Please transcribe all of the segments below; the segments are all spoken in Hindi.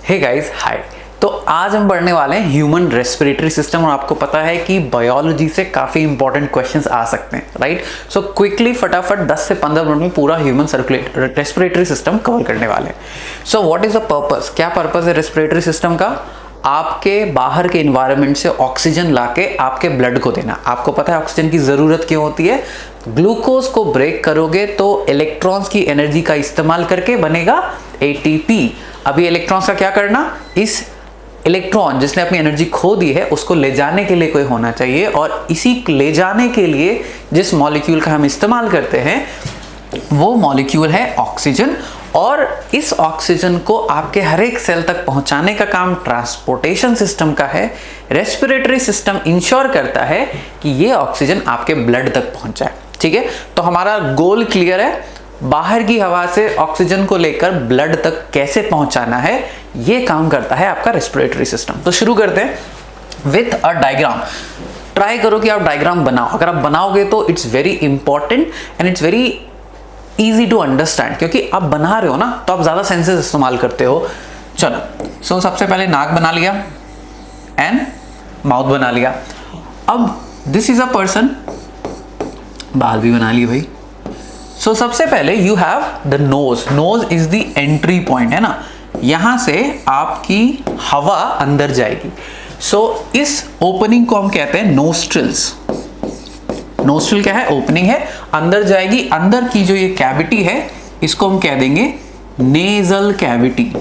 हे गाइस, हाय। तो आज हम पढ़ने वाले हैं ह्यूमन रेस्पिरेटरी सिस्टम और आपको पता है कि बायोलॉजी से काफ़ी इंपॉर्टेंट क्वेश्चंस आ सकते हैं, राइट। सो क्विकली फटाफट 10 से 15 मिनट में पूरा ह्यूमन रेस्पिरेटरी सिस्टम कवर करने वाले हैं। So what is the purpose, क्या पर्पस है रेस्पिरेटरी सिस्टम का? आपके बाहर के इन्वायरमेंट से ऑक्सीजन लाके आपके ब्लड को देना। आपको पता है ऑक्सीजन की ज़रूरत क्यों होती है? ग्लूकोज को ब्रेक करोगे तो इलेक्ट्रॉन्स की एनर्जी का इस्तेमाल करके बनेगा एटीपी। अभी इलेक्ट्रॉन्स का क्या करना? इस इलेक्ट्रॉन जिसने अपनी एनर्जी खो दी है उसको ले जाने के लिए कोई होना चाहिए, और इसी ले जाने के लिए जिस मॉलिक्यूल का हम इस्तेमाल करते हैं वो मॉलिक्यूल है ऑक्सीजन। और इस ऑक्सीजन को आपके हर एक सेल तक पहुंचाने का काम ट्रांसपोर्टेशन सिस्टम का है। रेस्पिरेटरी सिस्टम इंश्योर करता है कि ये ऑक्सीजन आपके ब्लड तक पहुंचाए, ठीक है। तो हमारा गोल क्लियर है, बाहर की हवा से ऑक्सीजन को लेकर ब्लड तक कैसे पहुंचाना है, ये काम करता है आपका रेस्पिरेटरी सिस्टम। तो शुरू करते हैं विथ अ डायग्राम। ट्राई करो कि आप डायग्राम बनाओ। अगर आप बनाओगे तो it's very important and it's very easy to understand, क्योंकि आप बना रहे हो ना तो आप ज्यादा सेंसेस इस्तेमाल करते हो। चलो सबसे पहले नाक बना लिया एंड माउथ बना लिया। अब दिस इज अ पर्सन, बाल भी बना लिए भाई। सबसे पहले you have the nose. Nose is the entry point, है ना। यहां से आपकी हवा अंदर जाएगी। इस ओपनिंग को हम कहते हैं नोस्ट्रिल्स। नोस्ट्रिल क्या है? ओपनिंग है, अंदर जाएगी। अंदर की जो ये कैविटी है इसको हम कह देंगे नेजल कैविटी।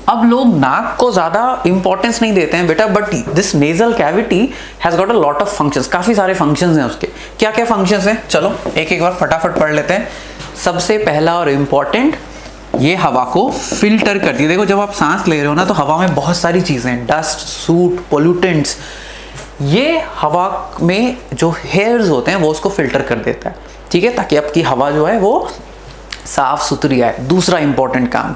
अब लोग नाक को ज्यादा इंपॉर्टेंस नहीं देते हैं बेटा, but this nasal cavity has got a lot of functions. काफी सारे फंक्शंस हैं उसके। क्या क्या फंक्शंस हैं? चलो एक एक बार फटाफट पढ़ लेते हैं। सबसे पहला और इंपॉर्टेंट, ये हवा को फिल्टर करती है। देखो जब आप सांस ले रहे हो ना तो हवा में बहुत सारी चीजें, डस्ट, सूट, पोल्यूटेंट्स, ये हवा में जो हेयर्स होते हैं वो उसको फिल्टर कर देता है, ठीक है, ताकि आपकी हवा जो है वो साफ सुथरी आए। दूसरा इंपॉर्टेंट काम,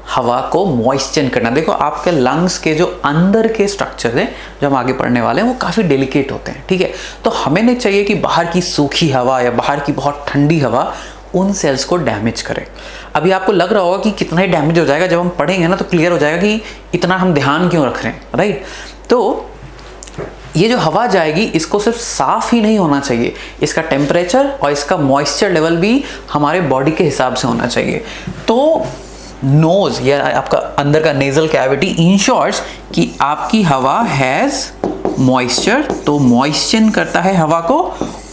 हवा को मॉइस्चर करना। देखो आपके लंग्स के जो अंदर के स्ट्रक्चर हैं जो हम आगे पढ़ने वाले हैं वो काफ़ी डेलिकेट होते हैं, ठीक है। तो हमें नहीं चाहिए कि बाहर की सूखी हवा या बाहर की बहुत ठंडी हवा उन सेल्स को डैमेज करे। अभी आपको लग रहा होगा कि कितना ही डैमेज हो जाएगा, जब हम पढ़ेंगे ना तो क्लियर हो जाएगा कि इतना हम ध्यान क्यों रख रहे हैं, राइट। तो ये जो हवा जाएगी इसको सिर्फ साफ ही नहीं होना चाहिए, इसका टेम्परेचर और इसका मॉइस्चर लेवल भी हमारे बॉडी के हिसाब से होना चाहिए। तो नोज या आपका अंदर का नेजल कैविटी इंश्योर्स कि आपकी हवा हैज मॉइस्चर, तो मॉइस्चर करता है हवा को,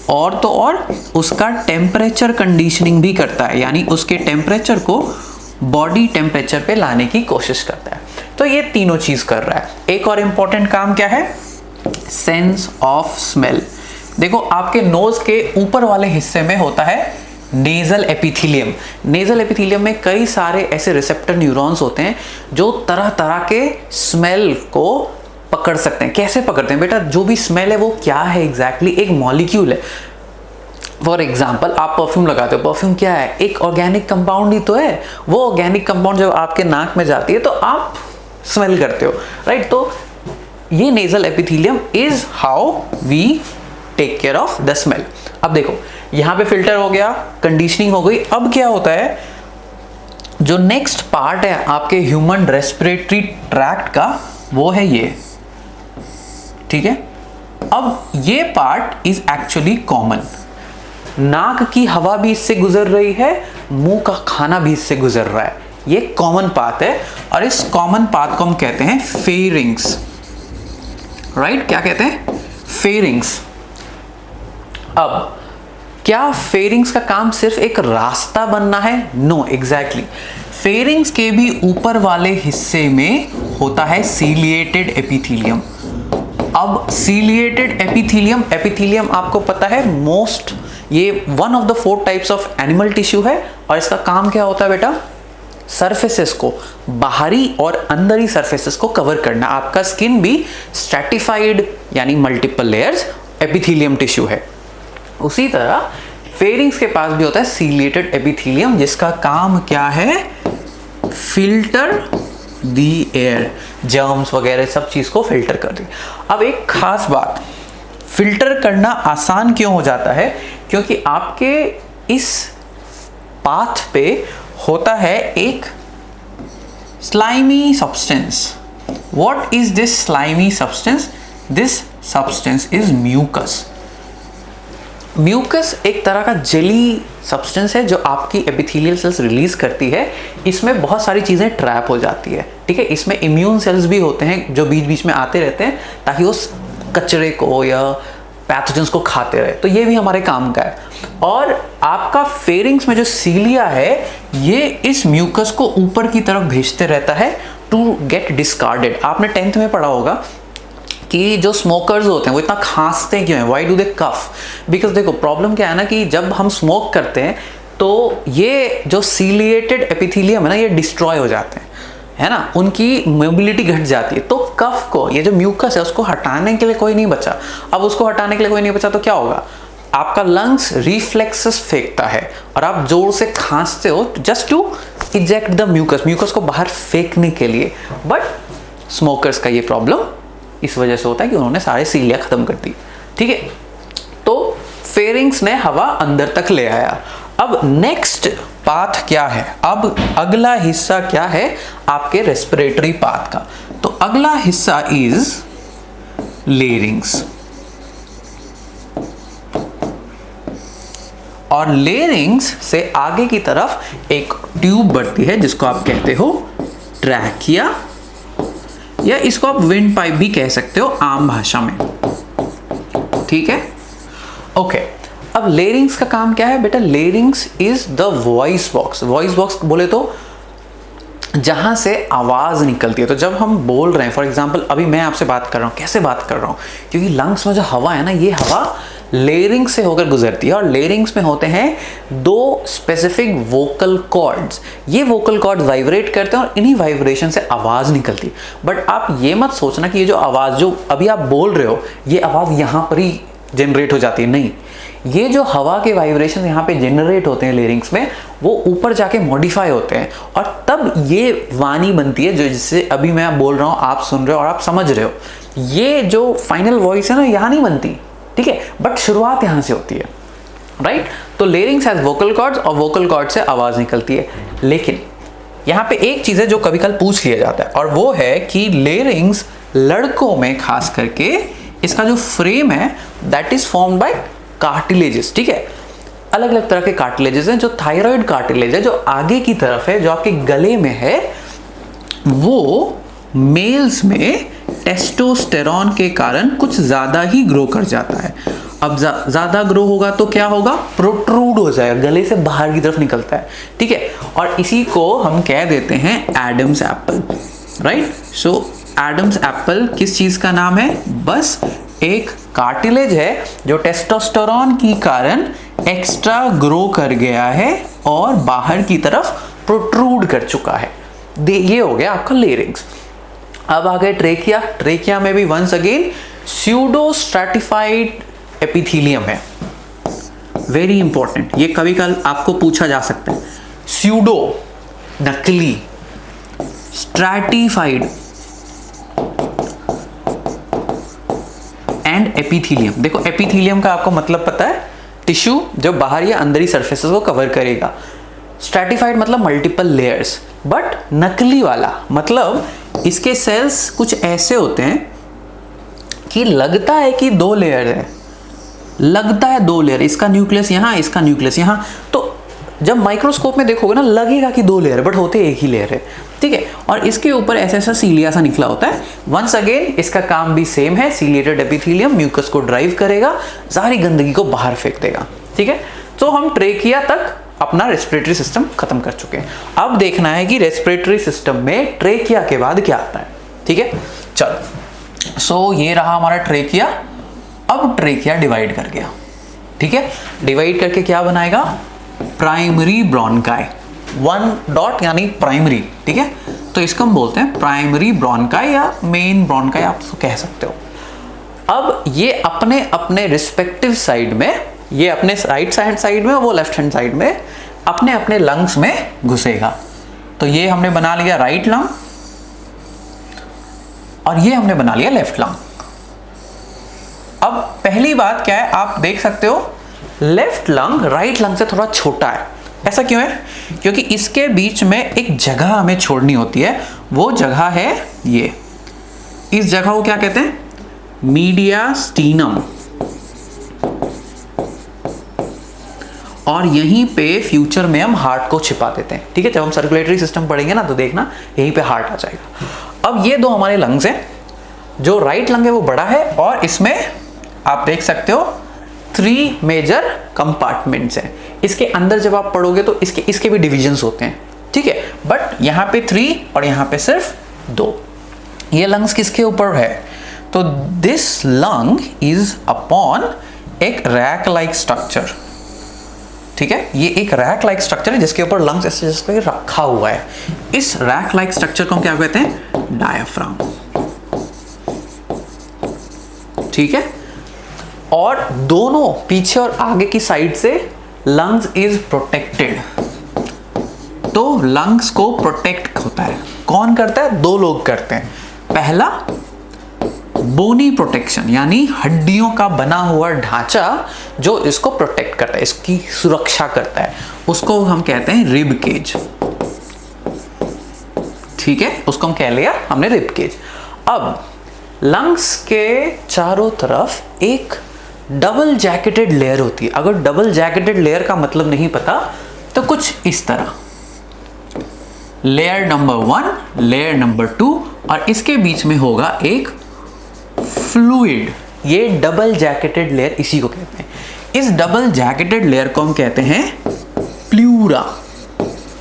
और तो और उसका टेम्परेचर कंडीशनिंग भी करता है, यानी उसके टेम्परेचर को बॉडी टेम्परेचर पे लाने की कोशिश करता है। तो ये तीनों चीज कर रहा है। एक और इंपॉर्टेंट काम क्या है? Sense of smell. देखो आपके नोज के ऊपर वाले हिस्से में होता है नेजल एपिथेलियम। नेजल एपिथेलियम में कई सारे ऐसे रिसेप्टर न्यूरॉन्स होते हैं जो तरह तरह के स्मेल को पकड़ सकते हैं। कैसे पकड़ते हैं बेटा? जो भी स्मेल है वो क्या है एग्जैक्टली? एक मॉलिक्यूल है। फॉर एग्जाम्पल आप परफ्यूम लगाते हो, परफ्यूम क्या है? एक ऑर्गेनिक कंपाउंड ही तो है। वो ऑर्गेनिक कंपाउंड जब आपके नाक में जाती है तो आप स्मेल करते हो, राइट। तो ये nasal epithelium is how we take care of the smell. अब देखो यहां पे फिल्टर हो गया, कंडीशनिंग हो गई। अब क्या होता है, जो नेक्स्ट पार्ट है आपके ह्यूमन रेस्पिरेटरी ट्रैक्ट का वो है ये, ठीक है। अब ये पार्ट इज एक्चुअली कॉमन। नाक की हवा भी इससे गुजर रही है, मुंह का खाना भी इससे गुजर रहा है। ये कॉमन पाथ है और इस कॉमन पाथ को हम कहते हैं फेरिंग्स, राइट। क्या कहते हैं? फेरिंग्स। अब क्या फेरिंग्स का काम सिर्फ एक रास्ता बनना है? No, exactly. फेरिंग्स के भी ऊपर वाले हिस्से में होता है सीलिएटेड एपिथेलियम। अब सीलिएटेड एपिथेलियम, एपिथेलियम आपको पता है मोस्ट, ये one of the 4 types of animal tissue है। और इसका काम क्या होता है बेटा? सरफेसेस को, बाहरी और अंदरी सरफेसेस को कवर करना। आपका स्किन भी स्ट्रैटिफाइड यानी मल्टीपल लेयर्स एपिथेलियम टिश्यू है। उसी तरह फेरिंग्स के पास भी होता है सीलिएटेड एपिथेलियम, जिसका काम क्या है? फिल्टर दी एयर, जर्म्स वगैरह सब चीज को फिल्टर कर दी। अब एक खास बात, फिल्टर करना आसान क्यों हो जाता है? क्योंकि आपके इस पाथ पे होता है एक Slimy substance. What is this slimy substance? This substance is mucus. Mucus एक तरह का जेली सब्सटेंस है जो आपकी एपिथेलियल सेल्स रिलीज करती है। इसमें बहुत सारी चीज़ें ट्रैप हो जाती है, ठीक है। इसमें इम्यून सेल्स भी होते हैं जो बीच बीच में आते रहते हैं ताकि वो कचरे को या पैथोजेंस को खाते रहे, तो ये भी हमारे काम का है। और आपका फेरिंग्स में जो सीलिया है ये इस म्यूकस को ऊपर की तरफ भेजते रहता है टू गेट डिस्कार्डेड। आपने 10th में पढ़ा होगा कि जो स्मोकर्स होते हैं वो इतना खांसते क्यों हैं, why do they cough? Because देखो प्रॉब्लम क्या है ना कि जब हम स्मोक करते हैं तो ये जो सीलिएटेड एपिथेलियम है ना ये डिस्ट्रॉय हो जाते हैं, है ना, उनकी मोबिलिटी घट जाती है। तो कफ को, ये जो म्यूकस है उसको हटाने के लिए कोई नहीं बचा। अब उसको हटाने के लिए कोई नहीं बचा तो क्या होगा, आपका लंग्स रिफ्लेक्सेस फेंकता है और आप जोर से खांसते हो just to eject the mucus, mucus को बाहर फेंकने के लिए। बट स्मोकर्स का ये प्रॉब्लम इस वजह से होता है कि उन्होंने सारे सीलिया खत्म कर दी, ठीक है। तो फेरिंग्स ने हवा अंदर तक ले आया। अब नेक्स्ट पाथ क्या है, अब अगला हिस्सा क्या है आपके रेस्पिरेटरी पाथ का? तो अगला हिस्सा इज लेरिंग्स। और लेरिंग्स से आगे की तरफ एक ट्यूब बढ़ती है जिसको आप कहते हो ट्रैकिया, या इसको आप विंड पाइप भी कह सकते हो आम भाषा में, ठीक है। ओके, अब लेरिंग्स का काम क्या है बेटा? Larynx is the voice box. Voice box बोले तो जहां से आवाज निकलती है। तो जब हम बोल रहे हैं, फॉर एग्जांपल अभी मैं आपसे बात कर रहा हूं, कैसे बात कर रहा हूं? क्योंकि लंग्स में जो हवा है ना, ये हवा लेरिंग्स से होकर गुजरती है और लेरिंग्स में होते हैं दो स्पेसिफिक वोकल कॉर्ड्स। ये वोकल कॉर्ड्स वाइब्रेट करते हैं और इन्हीं वाइब्रेशन से आवाज निकलती है। बट आप ये मत सोचना कि ये जो आवाज जो अभी आप बोल रहे हो ये आवाज यहां पर ही जनरेट हो जाती है, नहीं। ये जो हवा के वाइब्रेशन यहाँ पे जनरेट होते हैं लेरिंग्स में, वो ऊपर जाके मॉडिफाई होते हैं और तब ये वाणी बनती है जो जिससे अभी मैं बोल रहा हूँ, आप सुन रहे हो और आप समझ रहे हो। ये जो फाइनल वॉइस है ना यहाँ नहीं बनती, ठीक है, बट शुरुआत यहाँ से होती है, राइट। तो लेरिंग्स हैज वोकल कॉर्ड्स और वोकल कॉर्ड से आवाज निकलती है। लेकिन यहाँ पे एक चीज है जो कभी कल पूछ लिया जाता है और वो है कि लेरिंग्स लड़कों में खास करके इसका जो फ्रेम है that is formed by cartilages, ठीक है। अलग अलग तरह के कार्टिलेजेस हैं। जो थायराइड कार्टिलेज है जो आगे की तरफ है, जो आपके गले में है, वो मेल्स में टेस्टोस्टेरॉन के कारण कुछ ज्यादा ही ग्रो कर जाता है। अब ज्यादा ग्रो होगा तो क्या होगा, प्रोट्रूड हो जाएगा, गले से बाहर की तरफ निकलता है, ठीक है। और इसी को हम कह देते हैं एडम्स एप्पल, राइट। सो एडम्स एप्पल किस चीज का नाम है? बस एक कार्टिलेज है जो टेस्टोस्टेरॉन के कारण एक्स्ट्रा ग्रो कर गया है और बाहर की तरफ प्रोट्रूड कर चुका है। ये हो गया आपका लेरिंग्स। अब आ गए ट्रेकिया। ट्रेकिया में भी once again pseudo stratified epithelium है, वेरी इंपॉर्टेंट। ये कभी कल आपको पूछा जा सकता है। स्यूडो नकली, स्ट्रैटिफाइड एंड एपिथेलियम। देखो एपिथेलियम का आपको मतलब पता है, टिश्यू जो बाहर या अंदर ही सरफेसेस को कवर करेगा। स्ट्रैटिफाइड मतलब मल्टीपल लेयर्स, बट नकली वाला मतलब इसके सेल्स कुछ ऐसे होते हैं कि लगता है कि दो लेयर है, लगता है दो लेयर, इसका न्यूक्लियस यहाँ, इसका न्यूक्लियस यहाँ। तो जब माइक्रोस्कोप में देखोगे ना लगेगा कि दो लेयर, बट होते एक ही लेयर है, ठीक है। और इसके ऊपर ऐसा ऐसा सीलिया सा निकला होता है। वंस अगेन इसका काम भी सेम है, सीलिएटेड एपिथेलियम म्यूकस को ड्राइव करेगा, सारी गंदगी को बाहर फेंक देगा, ठीक है। तो हम ट्रेकिया तक अपना रेस्पिरेटरी सिस्टम खत्म कर चुके हैं। अब देखना है कि रेस्पिरेटरी सिस्टम में ट्रेकिया के बाद क्या आता है, ठीक है। चलो, सो ये रहा हमारा ट्रेकिया। अब ट्रेकिया डिवाइड कर गया, ठीक है। डिवाइड करके क्या बनाएगा? प्राइमरी ब्रोंकाई, 1 डॉट यानी प्राइमरी, ठीक है। तो इसको हम बोलते हैं प्राइमरी ब्रोंकाई या मेन ब्रोंकाई आप कह सकते हो। अब ये अपने अपने रिस्पेक्टिव साइड में, ये अपने राइट हैंड साइड में, वो लेफ्ट हैंड साइड में अपने अपने लंग्स में घुसेगा। तो ये हमने बना लिया राइट लंग और ये हमने बना लिया लेफ्ट लंग। अब पहली बात क्या है, आप देख सकते हो लेफ्ट लंग राइट लंग से थोड़ा छोटा है, ऐसा क्यों है? क्योंकि इसके बीच में एक जगह हमें छोड़नी होती है, वो जगह है ये। इस जगह को क्या कहते हैं? मीडियास्टीनम। और यहीं पे फ्यूचर में हम हार्ट को छिपा देते हैं। ठीक है, जब हम सर्कुलेटरी सिस्टम पढ़ेंगे ना तो देखना यहीं पे हार्ट आ जाएगा। अब ये दो हमारे लंग्स हैं। जो राइट लंग है वो बड़ा है और इसमें आप देख सकते हो 3 मेजर कंपार्टमेंट्स हैं। इसके अंदर जब आप पढ़ोगे तो इसके भी डिविजन्स होते हैं। ठीक है, बट यहाँ पे 3 और यहाँ पे सिर्फ 2। ये लंग्स किसके ऊपर है? तो दिस लंग इज अपॉन एक रैक लाइक स्ट्रक्चर। ठीक है, ये एक रैक लाइक स्ट्रक्चर है जिसके ऊपर लंग्स ऐसे जैसे रखा हुआ है। इस रैक लाइक स्ट्रक्चर को हम क्या कहते हैं? डायफ्राम। ठीक है, और दोनों पीछे और आगे की साइड से लंग्स इज प्रोटेक्टेड। तो लंग्स को प्रोटेक्ट होता है, कौन करता है? 2 लोग करते हैं। पहला बोनी प्रोटेक्शन, यानी हड्डियों का बना हुआ ढांचा जो इसको प्रोटेक्ट करता है, इसकी सुरक्षा करता है, उसको हम कहते हैं रिब केज। ठीक है, उसको हम कह लिया हमने रिब केज। अब लंग्स के चारों तरफ एक डबल जैकेटेड लेयर होती है। अगर डबल जैकेटेड लेयर का मतलब नहीं पता तो कुछ इस तरह, लेयर नंबर 1, लेयर नंबर 2, और इसके बीच में होगा एक फ्लूइड। ये डबल जैकेटेड लेयर इसी को कहते हैं। इस डबल जैकेटेड लेयर को हम कहते हैं प्लूरा।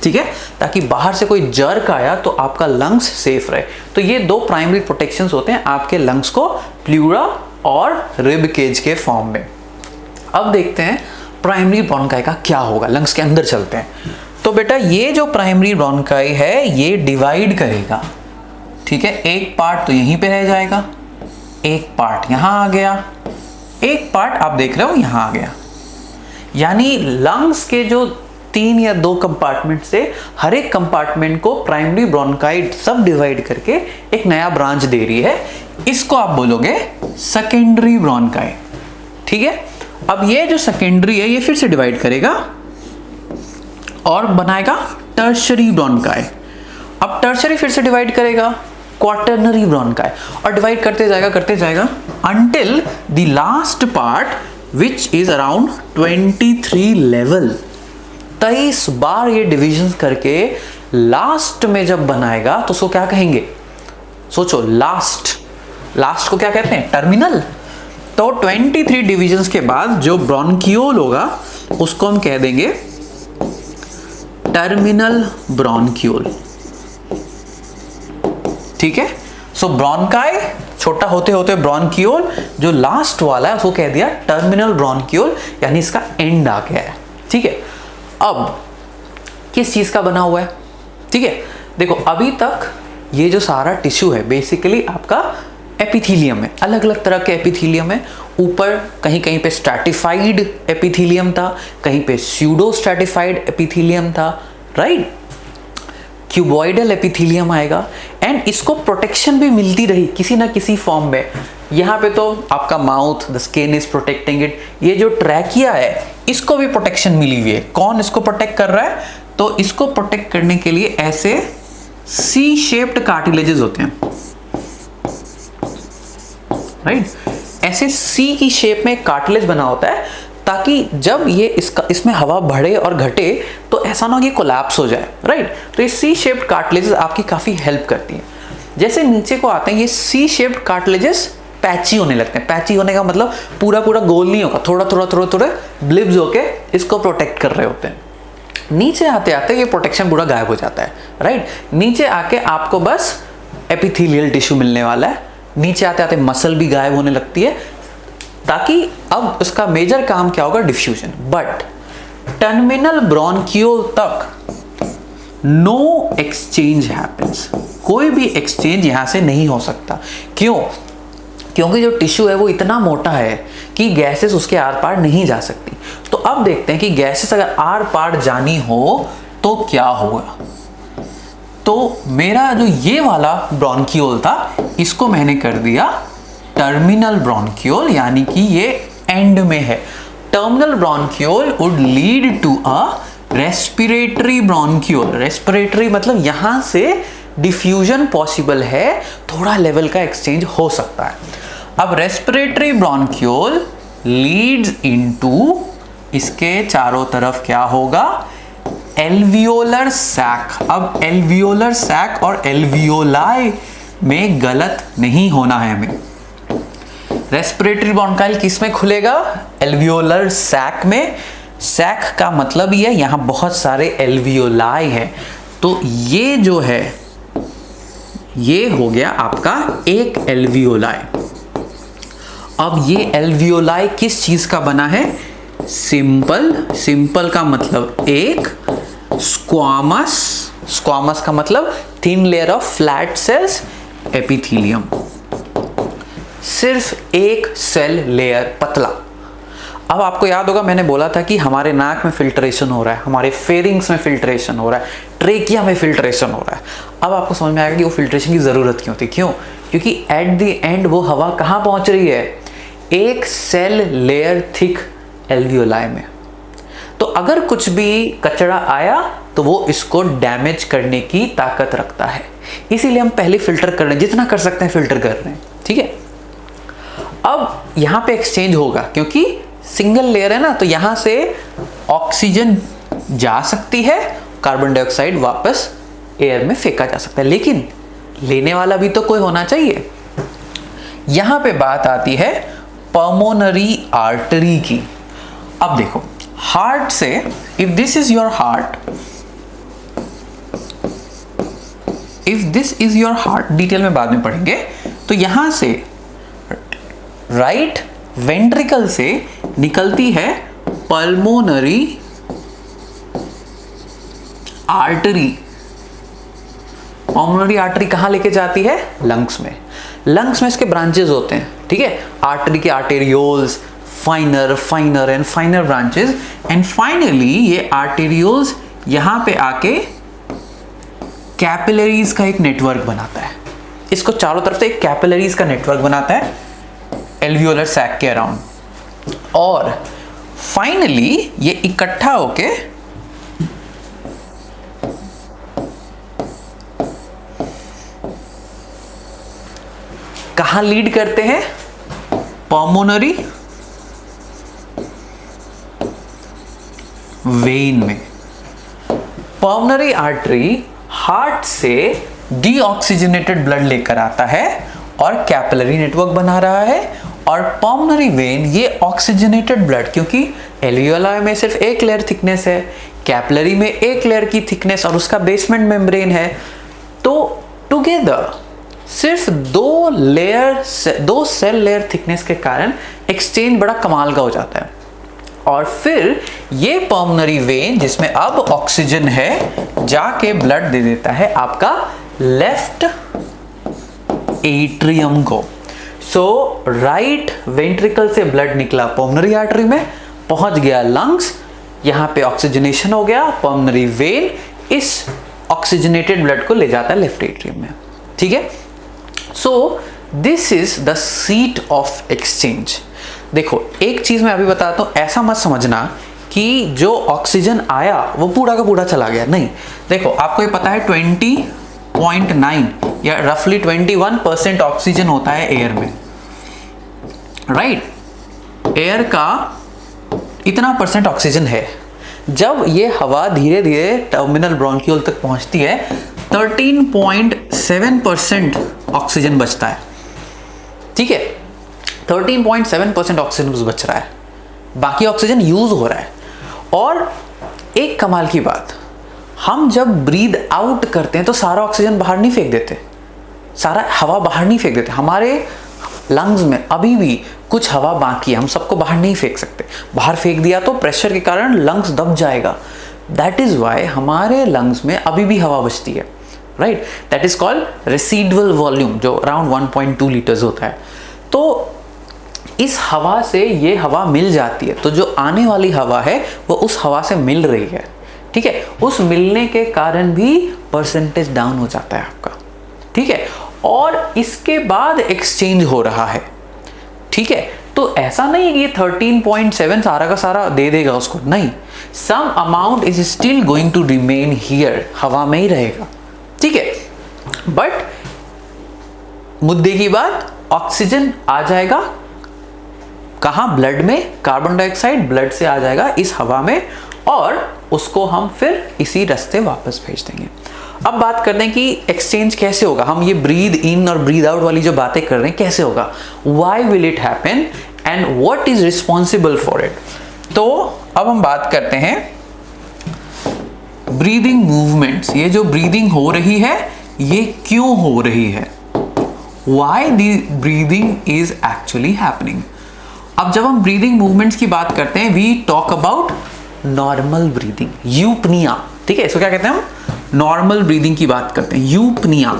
ठीक है, ताकि बाहर से कोई जर्क आया तो आपका लंग्स सेफ रहे। तो ये 2 प्राइमरी प्रोटेक्शंस होते हैं आपके लंग्स को, प्लूरा और रिब केज के फॉर्म में। अब देखते हैं प्राइमरी ब्रोंकाई का क्या होगा। लंग्स के अंदर चलते हैं। तो बेटा ये जो प्राइमरी ब्रोंकाई है ये डिवाइड करेगा। ठीक है, एक पार्ट तो यहीं पे रह जाएगा, एक पार्ट यहां आ गया, एक पार्ट आप देख रहे हो यहां आ गया। यानी लंग्स के जो 3 या 2 कंपार्टमेंट से हर एक कंपार्टमेंट को प्राइमरी ब्रोंकाई सब डिवाइड करके एक नया ब्रांच दे रही है। इसको आप बोलोगे सेकेंडरी ब्रोंकाई। ठीक है, अब ये जो सेकेंडरी है ये फिर से डिवाइड करेगा और बनाएगा टर्शरी ब्रोंकाई। अब टर्शरी फिर से डिवाइड करेगा क्वाटरनरी ब्रोंकाई, और डिवाइड करते जाएगा until the last part which is around 23 level. 23 बार ये डिविजन करके लास्ट में जब बनाएगा तो उसको क्या कहेंगे? सोचो, लास्ट को क्या कहते हैं? टर्मिनल। तो 23 डिविजन्स के बाद जो ब्रोंकियोल होगा उसको हम कह देंगे टर्मिनल ब्रोंकियोल। ठीक है, सो ब्रोंकाई छोटा होते होते ब्रोंकियोल, जो लास्ट वाला है उसको कह दिया टर्मिनल ब्रोंकियोल, यानी इसका एंड आ गया है। ठीक है, अब किस चीज का बना हुआ है? ठीक है, देखो अभी तक ये जो सारा टिश्यू है बेसिकली आपका एपिथीलियम है। अलग अलग तरह के एपिथीलियम है। ऊपर कहीं कहीं पे स्ट्रैटिफाइड एपिथीलियम था, कहीं पे स्यूडो स्ट्रैटिफाइड एपिथीलियम था, राइट। क्यूबॉइडल एपिथीलियम आएगा एंड इसको प्रोटेक्शन भी मिलती रही किसी ना किसी फॉर्म में। यहाँ पे तो आपका mouth, the skin is protecting it. ये जो ट्रैकिया है इसको भी प्रोटेक्शन मिली हुई है। कौन इसको प्रोटेक्ट कर रहा है? तो इसको प्रोटेक्ट करने के लिए ऐसे सी शेप्ड कार्टिलेजेस होते हैं, राइट। ऐसे सी की शेप में कार्टिलेज बना होता है ताकि जब ये इसमें हवा बढ़े और घटे तो ऐसा ना हो कि कोलैप्स हो जाए, राइट। तो ये सी शेप्ड कार्टिलेजेस आपकी काफी हेल्प करती हैं। जैसे नीचे को आते हैं ये सी शेप्ड कार्टिलेजेस पैची होने लगते हैं। पैची होने का मतलब पूरा पूरा गोल नहीं होगा, थोड़ा ब्लिब्स होके इसको प्रोटेक्ट कर रहे होते हैं। नीचे आते आते ये प्रोटेक्शन पूरा गायब हो जाता है, राइट। नीचे आके आपको बस एपिथेलियल टिश्यू मिलने वाला है। नीचे आते आते मसल भी गायब होने लगती है, ताकि अब उसका मेजर काम क्या होगा? डिफ्यूजन। बट टर्मिनल ब्रोंकियोल तक नो एक्सचेंज हैपेंस। कोई भी एक्सचेंज यहां से नहीं हो सकता। क्यों? क्योंकि जो टिश्यू है वो इतना मोटा है कि गैसेस उसके आर पार नहीं जा सकती। तो अब देखते हैं कि गैसेस अगर आर पार जानी हो तो क्या होगा। तो मेरा जो ये वाला ब्रोंकियोल था इसको मैंने कर दिया टर्मिनल ब्रोंकियोल, यानी कि ये एंड में है। Terminal bronchiole would lead to a respiratory bronchiole, respiratory मतलब यहां से डिफ्यूजन पॉसिबल है, थोड़ा लेवल का एक्सचेंज हो सकता है। अब रेस्पिरेटरी ब्रोंक्यूल लीड्स इनटू, इसके चारों तरफ क्या होगा, एल्वियोलर सैक। अब एल्वियोलर सैक और एल्वियोलाई में गलत नहीं होना है हमें। रेस्पिरेटरी ब्रोंकाइल किस में खुलेगा, एल्वियोलर सैक में। सैक का मतलब ये यहां बहुत सारे एल्वियोलाई है, तो ये जो है ये हो गया आपका एक एल्वियोलाई। अब ये एल्वियोलाई किस चीज का बना है, सिंपल, सिंपल का मतलब एक, स्क्वामस, स्क्वामस का मतलब thin layer of flat sales epithelium, सिर्फ एक सेल लेयर पतला। अब आपको याद होगा मैंने बोला था कि हमारे नाक में फिल्ट्रेशन हो रहा है, हमारे फेरिंग्स में फिल्ट्रेशन हो रहा है, ट्रेकिया में फिल्ट्रेशन हो रहा है। अब आपको समझ में आएगा कि वो फिल्ट्रेशन की जरूरत क्यों थी, क्यों, क्योंकि एट द एंड वो हवा कहां पहुंच रही है, एक सेल लेयर थिक एल्वियोलाई में। तो अगर कुछ भी कचरा आया तो वो इसको डैमेज करने की ताकत रखता है, इसीलिए हम पहले फिल्टर कर रहे हैं, जितना कर सकते हैं फिल्टर कर रहे हैं, ठीक है। अब यहां पे एक्सचेंज होगा क्योंकि सिंगल लेयर है ना, तो यहां से ऑक्सीजन जा सकती है, कार्बन डाइऑक्साइड वापस एयर में फेंका जा सकता है, लेकिन लेने वाला भी तो कोई होना चाहिए। यहां पे बात आती है पल्मोनरी आर्टरी की। अब देखो हार्ट से, if this is your heart, if this is your heart, detail में बाद में पढ़ेंगे, तो यहां से राइट वेंट्रिकल से निकलती है पल्मोनरी आर्टरी। पल्मोनरी आर्टरी कहां लेके जाती है, लंग्स में। लंग्स में इसके ब्रांचेस होते हैं, ठीक है, आर्टरी के arterioles, फाइनर, फाइनर and फाइनर branches, and finally ये आर्टेरियोल्स यहां पे आके कैपिलरीज का एक नेटवर्क बनाता है। इसको चारों तरफ से एक कैपिलरीज का नेटवर्क बनाता है एल्वियोलर सैक के अराउंड, और फाइनली ये इकट्ठा होके कहां लीड करते हैं, पल्मोनरी वेन में। पल्मोनरी आर्टरी हार्ट से डीऑक्सीजनेटेड ब्लड लेकर आता है और कैपिलरी नेटवर्क बना रहा है, और पल्मोनरी वेन ये ऑक्सीजनेटेड ब्लड, क्योंकि एल्वियोलाई में सिर्फ एक लेयर थिकनेस है, कैपिलरी में एक लेयर की थिकनेस और उसका बेसमेंट मेम्ब्रेन है, तो टुगेदर सिर्फ दो सेल लेयर थिकनेस के कारण एक्सचेंज बड़ा कमाल का हो जाता है। और फिर ये पल्मोनरी वेन जिसमें अब ऑक्सीजन है जाके ब्लड दे देता है आपका लेफ्ट एट्रियम को। सो राइट वेंट्रिकल से ब्लड निकला पल्मोनरी आर्टरी में, पहुंच गया लंग्स, यहां पे ऑक्सीजनेशन हो गया, पल्मोनरी वेन इस ऑक्सीजनेटेड ब्लड को ले जाता है लेफ्ट एट्रियम में, ठीक है। So this is the seat of exchange. देखो एक चीज मैं अभी बताता हूं, ऐसा मत समझना कि जो ऑक्सीजन आया वो पूरा का पूरा चला गया, नहीं। देखो आपको ये पता है 20.9 या रफली 21% ऑक्सीजन होता है एयर में, राइट। एयर का इतना परसेंट ऑक्सीजन है। जब ये हवा धीरे धीरे टर्मिनल ब्रोंकियोल तक पहुंचती है 13.7% ऑक्सीजन बचता है, ठीक है। 13.7% ऑक्सीजन बच रहा है, बाकी ऑक्सीजन यूज हो रहा है। और एक कमाल की बात, हम जब ब्रीद आउट करते हैं तो सारा ऑक्सीजन बाहर नहीं फेंक देते, सारा हवा बाहर नहीं फेंक देते। हमारे लंग्स में अभी भी कुछ हवा बाकी है, हम सबको बाहर नहीं फेंक सकते। बाहर फेंक दिया तो प्रेशर के कारण लंग्स दब जाएगा। दैट इज वाई हमारे लंग्स में अभी भी हवा बचती है, right. That is called residual volume, जो अराउंड 1.2 लीटर्स होता है। तो इस हवा से ये हवा मिल जाती है, तो जो आने वाली हवा है वो उस हवा से मिल रही है, ठीक है। उस मिलने के कारण भी परसेंटेज डाउन हो जाता है आपका, ठीक है। और इसके बाद एक्सचेंज हो रहा है, ठीक है। तो तो ऐसा नहीं है कि ये 13.7 सारा का सारा दे देगा उसको, नहीं, some amount is still going to remain here, हवा में ही रहेगा, ठीक है। बट मुद्दे की बात, ऑक्सीजन आ जाएगा कहाँ, ब्लड में, कार्बन डाइऑक्साइड ब्लड से आ जाएगा इस हवा में, और उसको हम फिर इसी रास्ते वापस भेज देंगे। अब बात करते हैं कि एक्सचेंज कैसे होगा। हम ये ब्रीद इन और ब्रीद आउट वाली जो बातें कर रहे हैं कैसे होगा, why will it happen and what is responsible for it. तो अब हम बात करते हैं ब्रीदिंग मूवमेंट्स। ये जो ब्रीदिंग हो रही है ये क्यों हो रही है, why the breathing is actually happening. अब जब हम ब्रीदिंग मूवमेंट्स की बात करते हैं, we talk about normal breathing, eupnea, ठीक है, इसको क्या कहते हैं हम, नॉर्मल ब्रीदिंग की बात करते हैं। यूपनिया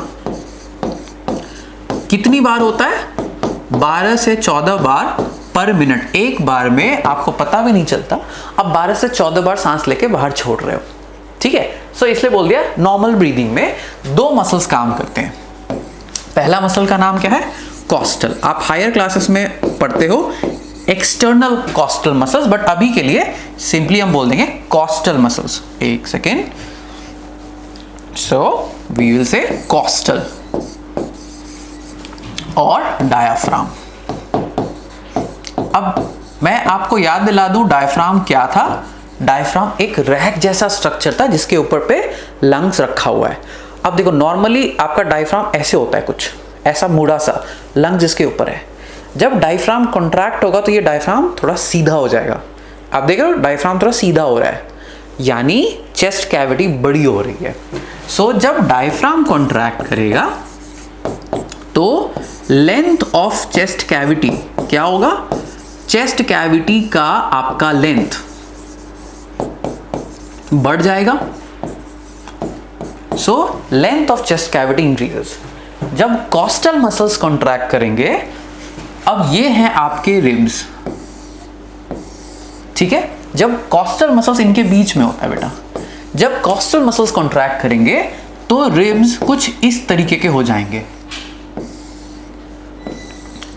कितनी बार होता है, 12 से 14 बार पर मिनट। एक बार में आपको पता भी नहीं चलता अब 12 से 14 बार सांस लेके बाहर छोड़ रहे हो, ठीक है। सो इसलिए बोल दिया नॉर्मल ब्रीदिंग में 2 मसल्स काम करते हैं। पहला मसल का नाम क्या है, कॉस्टल। आप हायर क्लासेस में पढ़ते हो एक्सटर्नल कॉस्टल मसल्स, बट अभी के लिए सिंपली हम बोल देंगे कॉस्टल मसल्स। एक second, so we will say costal और डायाफ्राम। अब मैं आपको याद दिला दूं डायफ्राम क्या था। डायफ्राम एक रैक जैसा स्ट्रक्चर था जिसके ऊपर पे लंग्स रखा हुआ है। अब देखो नॉर्मली आपका डायफ्राम ऐसे होता है, कुछ ऐसा मुड़ा सा, लंग जिसके ऊपर है। जब डायफ्राम कॉन्ट्रैक्ट होगा तो ये डायफ्राम थोड़ा सीधा हो जाएगा। आप देख रहे हो डायफ्राम थोड़ा सीधा हो रहा है, यानी चेस्ट कैविटी बड़ी हो रही है। सो जब डायफ्राम कॉन्ट्रैक्ट करेगा तो लेंथ ऑफ चेस्ट कैविटी क्या होगा, चेस्ट कैविटी का आपका लेंथ बढ़ जाएगा। So length of chest cavity increases. जब कॉस्टल मसल्स कॉन्ट्रैक्ट करेंगे, अब ये हैं आपके रिब्स, ठीक है। जब कॉस्टल मसल्स इनके बीच में होता है बेटा, जब कॉस्टल मसल्स कॉन्ट्रैक्ट करेंगे तो रिब्स कुछ इस तरीके के हो जाएंगे।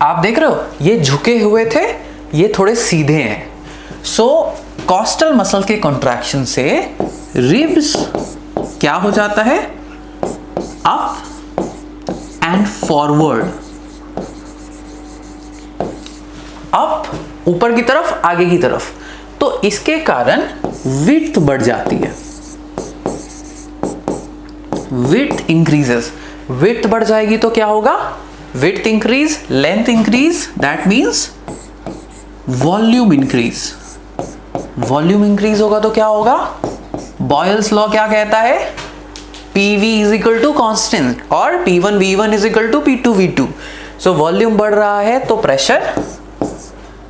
आप देख रहे हो ये झुके हुए थे, ये थोड़े सीधे हैं। सो कॉस्टल मसल के कॉन्ट्रैक्शन से रिब्स क्या हो जाता है, अप एंड फॉरवर्ड, अप ऊपर की तरफ, आगे की तरफ। तो इसके कारण विड्थ बढ़ जाती है, विड्थ इंक्रीजेस। विड्थ बढ़ जाएगी तो क्या होगा, width increase, length increase, that means volume increase. Volume increase होगा तो क्या होगा, बॉयल्स लॉ क्या कहता है, PV is equal to constant और P1 V1 is equal to P2 V2। So volume बढ़ रहा है तो pressure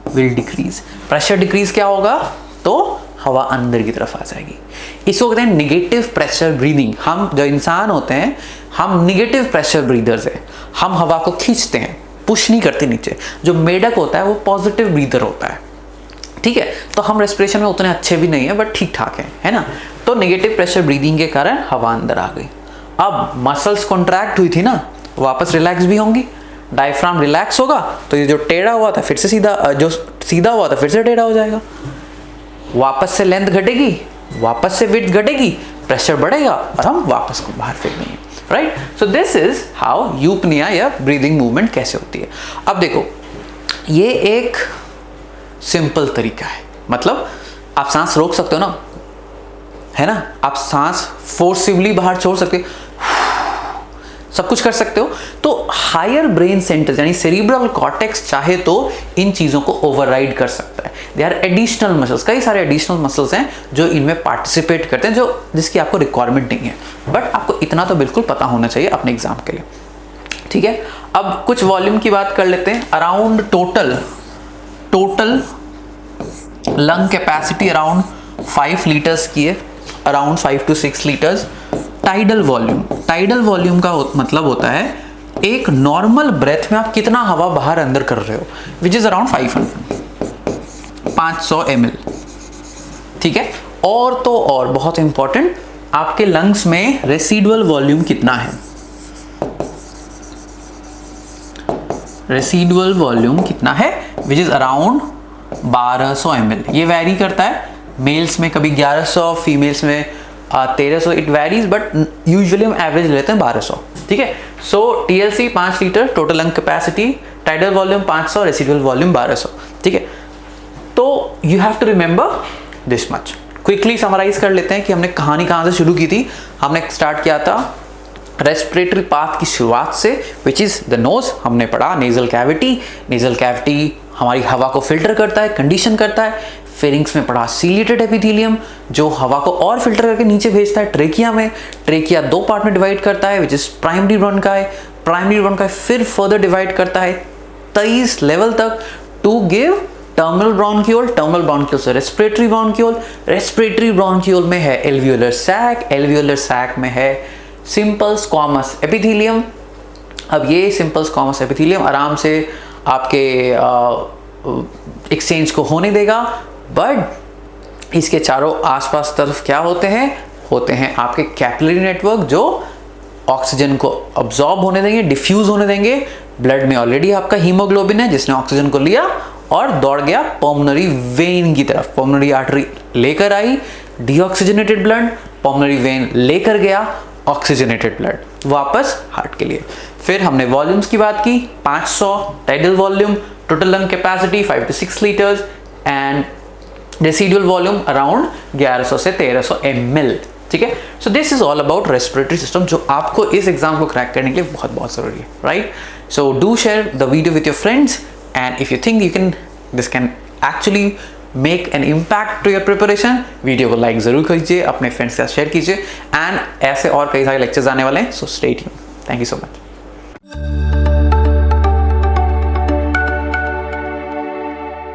will decrease. Pressure decrease क्या होगा, तो हवा अंदर की तरफ आ जाएगी। इसको कहते हैं निगेटिव प्रेशर ब्रीदिंग। हम जो इंसान होते हैं हम निगेटिव प्रेशर ब्रीदर्स हैं, हम हवा को खींचते हैं, पुश नहीं करते नीचे। जो मेढक होता है वो पॉजिटिव ब्रीदर होता है, ठीक है। तो हम रेस्पिरेशन में उतने अच्छे भी नहीं है बट ठीक ठाक है ना। तो नेगेटिव प्रेशर ब्रीदिंग के कारण हवा अंदर आ गई। अब मसल्स कॉन्ट्रैक्ट हुई थी ना, वापस रिलैक्स भी होंगी। डायफ्राम रिलैक्स होगा तो ये जो टेढ़ा हुआ था फिर से सीधा, जो सीधा हुआ था फिर से टेढ़ा हो जाएगा। वापस से लेंथ घटेगी, वापस से विड्थ घटेगी, प्रेशर बढ़ेगा और हम वापस को बाहर फेंक देंगे, right. So this is how यूपनिया या ब्रीदिंग मूवमेंट कैसे होती है। अब देखो ये एक सिंपल तरीका है, मतलब आप सांस रोक सकते हो ना, है ना, आप सांस फोर्सिबली बाहर छोड़ सकते हो, सब कुछ कर सकते हो। तो हायर ब्रेन सेंटर्स यानी सेरिब्रल कॉर्टेक्स चाहे तो इन चीजों को ओवरराइड कर सकता है। दे आर एडिशनल मसल्स, कई सारे एडिशनल मसल्स हैं जो इनमें पार्टिसिपेट करते हैं, जो जिसकी आपको रिक्वायरमेंट नहीं है, बट आपको इतना तो बिल्कुल पता होना चाहिए अपने एग्जाम के लिए, ठीक है। अब कुछ वॉल्यूम की बात कर लेते हैं। Around total lung capacity around 5 litres की है, around 5 to 6 litres. Tidal volume का मतलब होता है एक नॉर्मल ब्रेथ में आप कितना हवा बाहर अंदर कर रहे हो, विच इज अराउंड 500 ml, ठीक है। और तो और बहुत इंपॉर्टेंट, आपके लंग्स में रेसिडुअल वॉल्यूम कितना है, रेसिडुअल वॉल्यूम कितना है विच इज अराउंड 1200 ml। ये वैरी करता है, मेल्स में कभी 1100, फीमेल्स में 1300, इट वेरीज, बट यूजुअली हम एवरेज लेते हैं 1200। ठीक है, सो TLC 5 litre, total lung capacity, tidal volume 500, residual volume 1200। ठीक है, तो you have to remember this much. Quickly summarise कर लेते हैं कि हमने कहानी कहाँ से शुरू की थी। हमने स्टार्ट किया था रेस्पिरेटरी पाथ की शुरुआत से, विच इज द नोज। हमने पढ़ा नेजल कैविटी, नेजल कैविटी हमारी हवा को फिल्टर करता है, कंडीशन करता है। फेरिंग्स में पढ़ा सीलिएटेड एपिथेलियम जो हवा को और फिल्टर करके नीचे भेजता है ट्रेकिया में। ट्रेकिया 2 पार्ट में डिवाइड करता है, which is primary bronchi. Primary bronchi फिर फर्दर डिवाइड करता है 23 लेवल तक to give terminal bronchiole. Terminal bronchiole से रेस्पिरेटरी ब्रोंक्यूल। रेस्पिरेटरी ब्रोंक्यूल में है एल्वियोलर सैक। एल्वियोलर सैक में है सिंपल स्क्वामस एपिथेलियम। अब ये सिंपल स्क्वामस एपिथेलियम आराम से आपके एक्सचेंज को होने देगा, बट इसके चारों आसपास तरफ क्या होते हैं आपके कैपिलरी नेटवर्क जो ऑक्सीजन को अब्सॉर्ब होने देंगे, डिफ्यूज होने देंगे। ब्लड में ऑलरेडी आपका हीमोग्लोबिन है जिसने ऑक्सीजन को लिया और दौड़ गया पल्मोनरी वेन की तरफ। पल्मोनरी आर्टरी लेकर आई डीऑक्सीजनेटेड ब्लड, पल्मोनरी वेन लेकर गया ऑक्सीजनेटेड ब्लड वापस हार्ट के लिए। फिर हमने वॉल्यूम्स की बात की, 500 tidal volume, total lung capacity 5 to 6 litres and residual volume around 1100 से 1300 ml। ठीक है, so this is all about respiratory system जो आपको इस एग्जाम को क्रैक करने के लिए बहुत बहुत जरूरी है, right? So do share the video with your friends and if you think you can this can actually make an impact to your preparation, video को लाइक जरूर कीजिए, अपने फ्रेंड्स के साथ शेयर कीजिए एंड ऐसे और कई सारे लेक्चर्स आने वाले हैं, so stay tuned. Thank you so much.